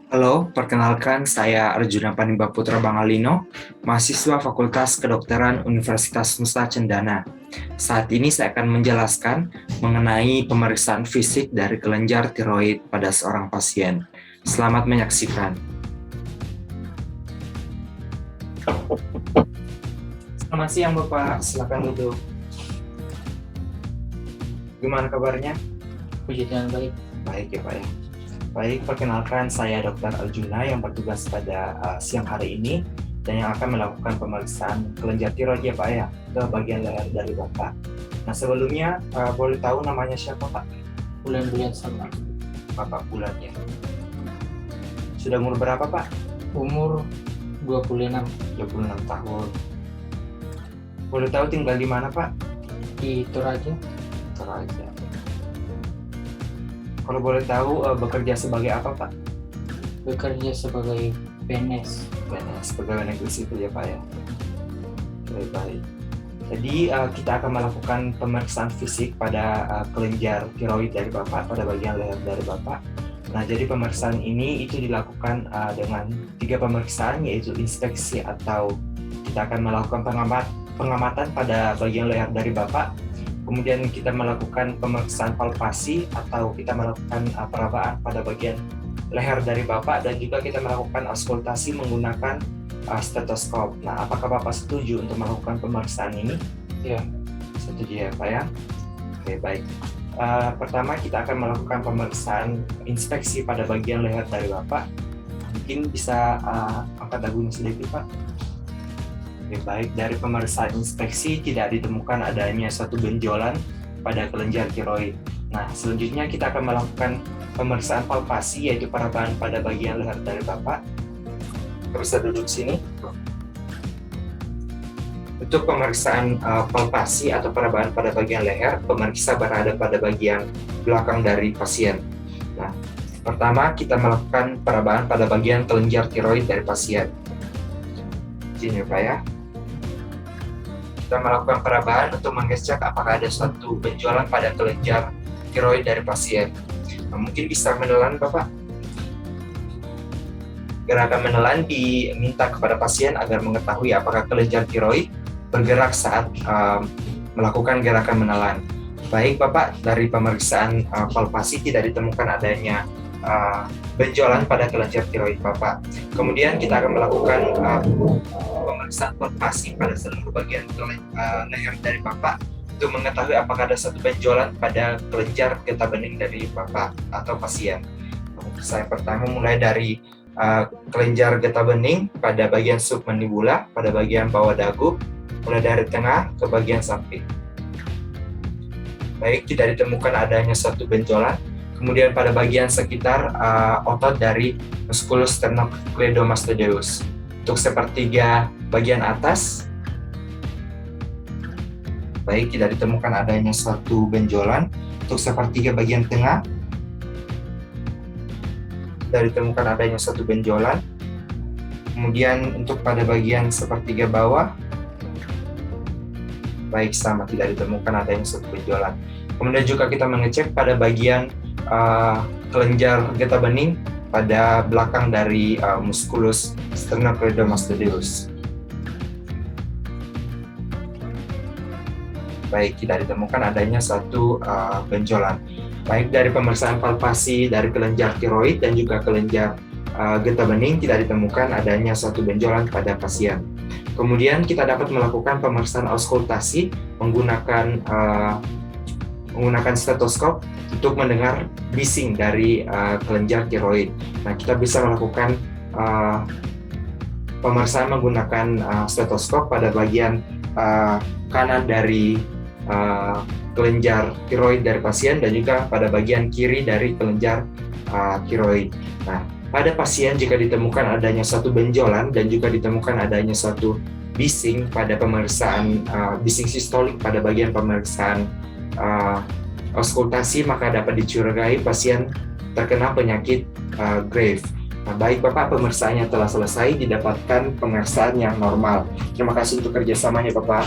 Halo, perkenalkan saya Arjuna Panimba Putra Bangalino, mahasiswa Fakultas Kedokteran Universitas Nusa Cendana. Saat ini saya akan menjelaskan mengenai pemeriksaan fisik dari kelenjar tiroid pada seorang pasien. Selamat menyaksikan. Selamat siang Bapak, silakan duduk. Gimana kabarnya? Puji Tuhan baik. Baik ya Pak ya. Baik, perkenalkan saya Dr. Arjuna yang bertugas pada siang hari ini dan yang akan melakukan pemeriksaan kelenjar tiroid ya Pak ya ke bagian leher dari Bapak. Nah sebelumnya boleh tahu namanya siapa Pak? Bulan-bulan sama. Bapak bulannya. Sudah umur berapa Pak? Umur 26 26 tahun. Boleh tahu tinggal di mana Pak? di Toraja. Toraja. Kalau boleh tahu bekerja sebagai apa Pak? Bekerja sebagai PNS. PNS, pegawai negeri sipil ya Pak ya. Baik. Jadi kita akan melakukan pemeriksaan fisik pada kelenjar tiroid dari Bapak, pada bagian leher dari Bapak. Nah, jadi pemeriksaan ini itu dilakukan dengan 3 pemeriksaan, yaitu inspeksi atau kita akan melakukan pengamatan pada bagian leher dari Bapak. Kemudian kita melakukan pemeriksaan palpasi atau kita melakukan perabaan pada bagian leher dari Bapak, dan juga kita melakukan auskultasi menggunakan stetoskop. Nah, apakah Bapak setuju untuk melakukan pemeriksaan ini? Ya. Setuju ya Pak ya? Oke, baik. Pertama kita akan melakukan pemeriksaan inspeksi pada bagian leher dari Bapak. Mungkin bisa angkat dagunya sedikit Pak. Oke, baik. Dari pemeriksaan inspeksi tidak ditemukan adanya suatu benjolan pada kelenjar tiroid. Nah, selanjutnya kita akan melakukan pemeriksaan palpasi, yaitu perabaan pada bagian leher dari Bapak. Kita bisa duduk sini. Untuk pemeriksaan palpasi atau perabaan pada bagian leher, pemeriksa berada pada bagian belakang dari pasien. Nah, pertama kita melakukan perabaan pada bagian kelenjar tiroid dari pasien. Sini Pak ya. Kita melakukan perabaan untuk mengecek apakah ada suatu benjolan pada kelenjar tiroid dari pasien. Nah, mungkin bisa menelan Bapak. Gerakan menelan diminta kepada pasien agar mengetahui apakah kelenjar tiroid bergerak saat melakukan gerakan menelan. Baik Bapak, dari pemeriksaan palpasi tidak ditemukan adanya benjolan pada kelenjar tiroid Bapak. Kemudian kita akan melakukan pemeriksaan palpasi pada seluruh bagian leher dari Bapak untuk mengetahui apakah ada satu benjolan pada kelenjar getah bening dari Bapak atau pasien. Saya pertama mulai dari kelenjar getah bening pada bagian submandibular, pada bagian bawah dagu, mulai dari tengah ke bagian samping. Baik, tidak ditemukan adanya satu benjolan. Kemudian pada bagian sekitar otot dari musculus sternocleidomastoideus. Untuk sepertiga bagian atas, baik, tidak ditemukan adanya satu benjolan. Untuk sepertiga bagian tengah, tidak ditemukan adanya satu benjolan. Kemudian untuk pada bagian sepertiga bawah, baik, sama, tidak ditemukan adanya satu benjolan. Kemudian juga kita mengecek pada bagian kelenjar getah bening pada belakang dari musculus sternocleidomastoideus. Baik, tidak ditemukan adanya satu benjolan. Baik dari pemeriksaan palpasi dari kelenjar tiroid dan juga kelenjar getah bening tidak ditemukan adanya satu benjolan pada pasien. Kemudian kita dapat melakukan pemeriksaan auskultasi menggunakan stetoskop untuk mendengar bising dari kelenjar tiroid. Nah, kita bisa melakukan pemeriksaan menggunakan stetoskop pada bagian kanan dari kelenjar tiroid dari pasien dan juga pada bagian kiri dari kelenjar tiroid. Nah, pada pasien jika ditemukan adanya satu benjolan dan juga ditemukan adanya satu bising pada pemeriksaan bising sistolik pada bagian pemeriksaan auskultasi, maka dapat dicurigai pasien terkena penyakit Grave. Nah, baik Bapak, pemeriksaannya telah selesai, didapatkan pemeriksaan yang normal. Terima kasih untuk kerjasamanya Bapak.